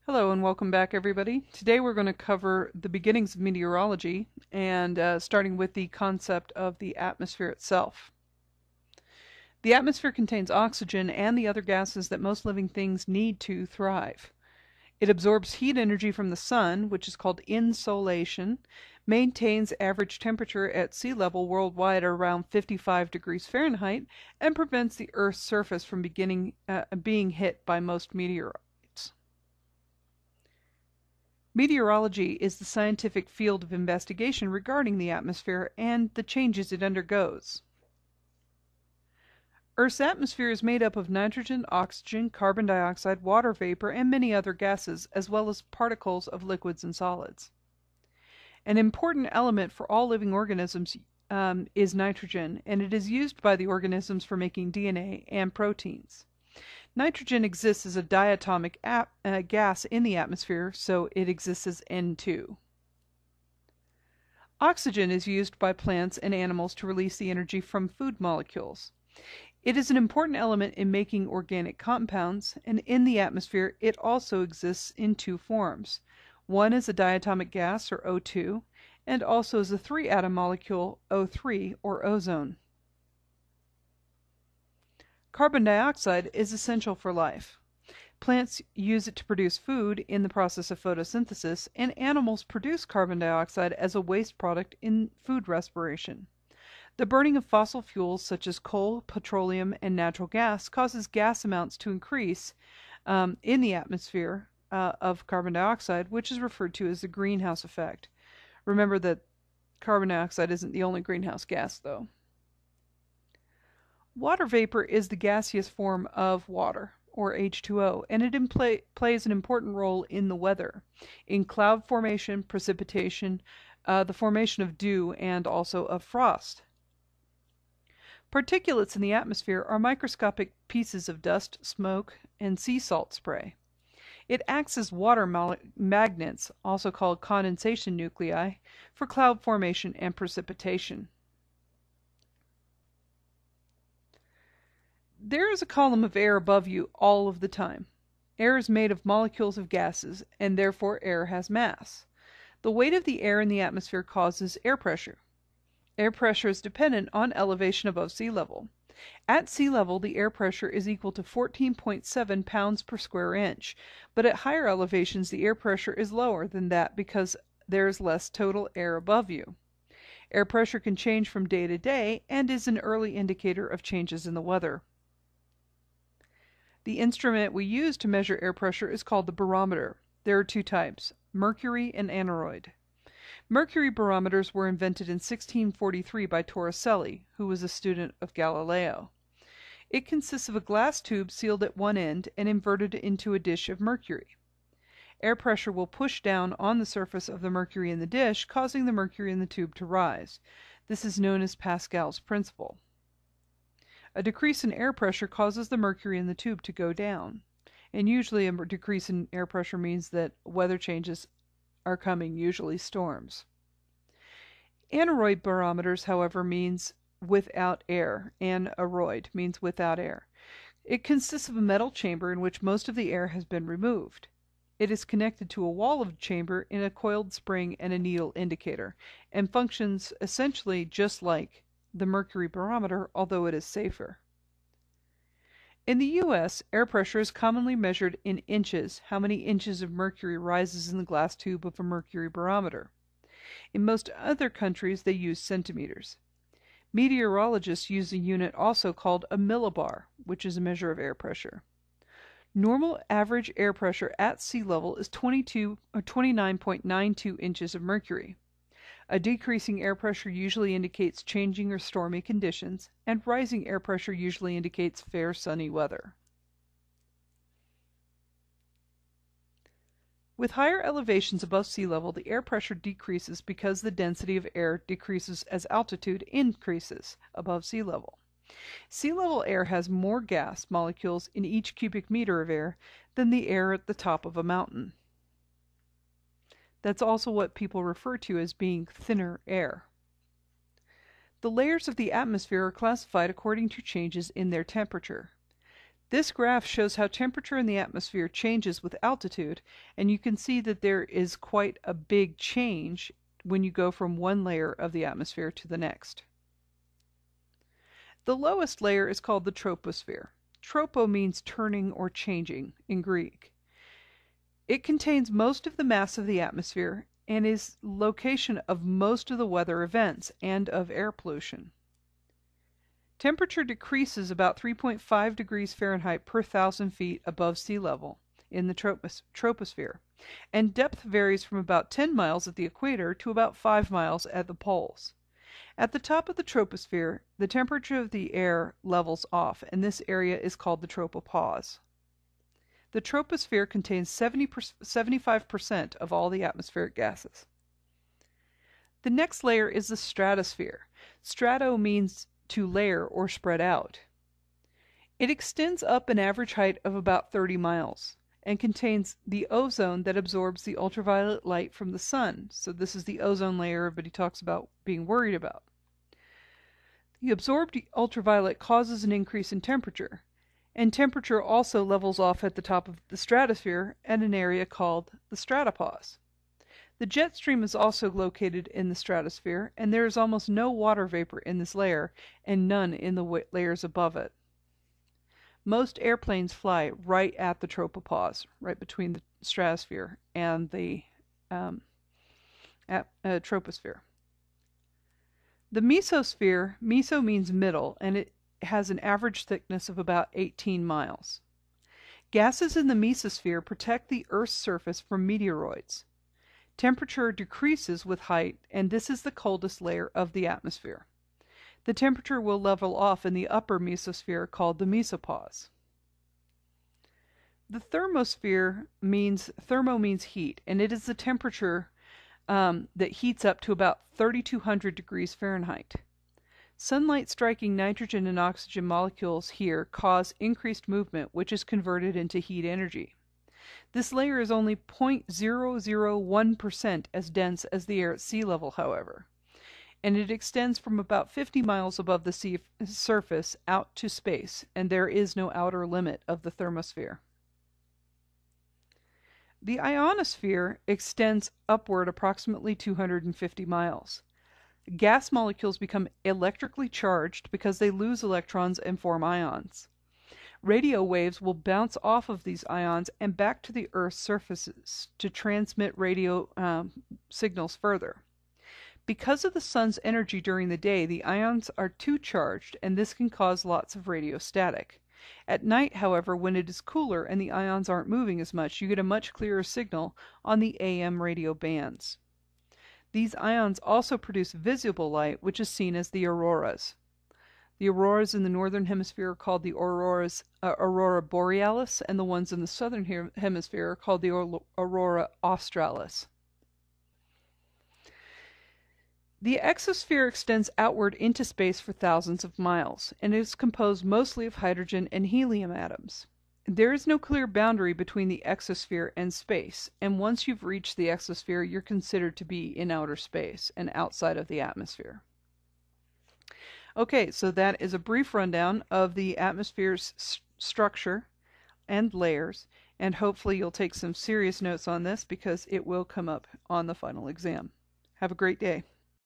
Hello and welcome back, everybody. Today we're going to cover the beginnings of meteorology and starting with the concept of the atmosphere itself. The atmosphere contains oxygen and the other gases that most living things need to thrive. It absorbs heat energy from the sun, which is called insolation, maintains average temperature at sea level worldwide at around 55 degrees Fahrenheit, and prevents the Earth's surface from being hit by most meteorites. Meteorology is the scientific field of investigation regarding the atmosphere and the changes it undergoes. Earth's atmosphere is made up of nitrogen, oxygen, carbon dioxide, water vapor, and many other gases, as well as particles of liquids and solids. An important element for all living organisms is nitrogen, and it is used by the organisms for making DNA and proteins. Nitrogen exists as a diatomic gas in the atmosphere, so it exists as N2. Oxygen is used by plants and animals to release the energy from food molecules. It is an important element in making organic compounds, and in the atmosphere it also exists in two forms. One is a diatomic gas, or O2, and also as a three-atom molecule, O3, or ozone. Carbon dioxide is essential for life. Plants use it to produce food in the process of photosynthesis, and animals produce carbon dioxide as a waste product in food respiration. The burning of fossil fuels such as coal, petroleum, and natural gas causes gas amounts to increase in the atmosphere of carbon dioxide, which is referred to as the greenhouse effect. Remember that carbon dioxide isn't the only greenhouse gas, though. Water vapor is the gaseous form of water, or H2O, and it plays an important role in the weather, in cloud formation, precipitation, the formation of dew, and also of frost. Particulates in the atmosphere are microscopic pieces of dust, smoke, and sea salt spray. It acts as water magnets, also called condensation nuclei, for cloud formation and precipitation. There is a column of air above you all of the time. Air is made of molecules of gases, and therefore air has mass. The weight of the air in the atmosphere causes air pressure. Air pressure is dependent on elevation above sea level. At sea level, the air pressure is equal to 14.7 pounds per square inch, but at higher elevations the air pressure is lower than that because there is less total air above you. Air pressure can change from day to day and is an early indicator of changes in the weather. The instrument we use to measure air pressure is called the barometer. There are two types, mercury and aneroid. Mercury barometers were invented in 1643 by Torricelli, who was a student of Galileo. It consists of a glass tube sealed at one end and inverted into a dish of mercury. Air pressure will push down on the surface of the mercury in the dish, causing the mercury in the tube to rise. This is known as Pascal's principle. A decrease in air pressure causes the mercury in the tube to go down, and usually a decrease in air pressure means that weather changes are coming, usually storms. Aneroid barometers, however, means without air. Aneroid means without air. It consists of a metal chamber in which most of the air has been removed. It is connected to a wall of the chamber in a coiled spring and a needle indicator, and functions essentially just like the mercury barometer, although it is safer. In the U.S., air pressure is commonly measured in inches, how many inches of mercury rises in the glass tube of a mercury barometer. In most other countries, they use centimeters. Meteorologists use a unit also called a millibar, which is a measure of air pressure. Normal average air pressure at sea level is 29.92 inches of mercury. A decreasing air pressure usually indicates changing or stormy conditions, and rising air pressure usually indicates fair sunny weather. With higher elevations above sea level, the air pressure decreases because the density of air decreases as altitude increases above sea level. Sea level air has more gas molecules in each cubic meter of air than the air at the top of a mountain. That's also what people refer to as being thinner air. The layers of the atmosphere are classified according to changes in their temperature. This graph shows how temperature in the atmosphere changes with altitude, and you can see that there is quite a big change when you go from one layer of the atmosphere to the next. The lowest layer is called the troposphere. Tropo means turning or changing in Greek. It contains most of the mass of the atmosphere and is location of most of the weather events and of air pollution. Temperature decreases about 3.5 degrees Fahrenheit per 1,000 feet above sea level in the troposphere, and depth varies from about 10 miles at the equator to about 5 miles at the poles. At the top of the troposphere, the temperature of the air levels off, and this area is called the tropopause. The troposphere contains 75% of all the atmospheric gases. The next layer is the stratosphere. Strato means to layer or spread out. It extends up an average height of about 30 miles and contains the ozone that absorbs the ultraviolet light from the sun. So this is the ozone layer everybody talks about being worried about. The absorbed ultraviolet causes an increase in temperature, and temperature also levels off at the top of the stratosphere at an area called the stratopause. The jet stream is also located in the stratosphere, and there is almost no water vapor in this layer and none in the layers above it. Most airplanes fly right at the tropopause, right between the stratosphere and the troposphere. The mesosphere, meso means middle, and it has an average thickness of about 18 miles. Gases in the mesosphere protect the Earth's surface from meteoroids. Temperature decreases with height, and this is the coldest layer of the atmosphere. The temperature will level off in the upper mesosphere called the mesopause. The thermosphere means, thermo means heat, and it is the temperature that heats up to about 3,200 degrees Fahrenheit. Sunlight striking nitrogen and oxygen molecules here cause increased movement, which is converted into heat energy. This layer is only 0.001% as dense as the air at sea level, however, and it extends from about 50 miles above the sea surface out to space, and there is no outer limit of the thermosphere. The ionosphere extends upward approximately 250 miles. Gas molecules become electrically charged because they lose electrons and form ions. Radio waves will bounce off of these ions and back to the Earth's surfaces to transmit radio signals further. Because of the sun's energy during the day, the ions are too charged, and this can cause lots of radio static. At night, however, when it is cooler and the ions aren't moving as much, you get a much clearer signal on the AM radio bands. These ions also produce visible light, which is seen as the auroras. The auroras in the northern hemisphere are called the aurora borealis, and the ones in the southern hemisphere are called the aurora australis. The exosphere extends outward into space for thousands of miles, and is composed mostly of hydrogen and helium atoms. There is no clear boundary between the exosphere and space, and once you've reached the exosphere, you're considered to be in outer space and outside of the atmosphere. Okay, so that is a brief rundown of the atmosphere's structure and layers, and hopefully you'll take some serious notes on this because it will come up on the final exam. Have a great day.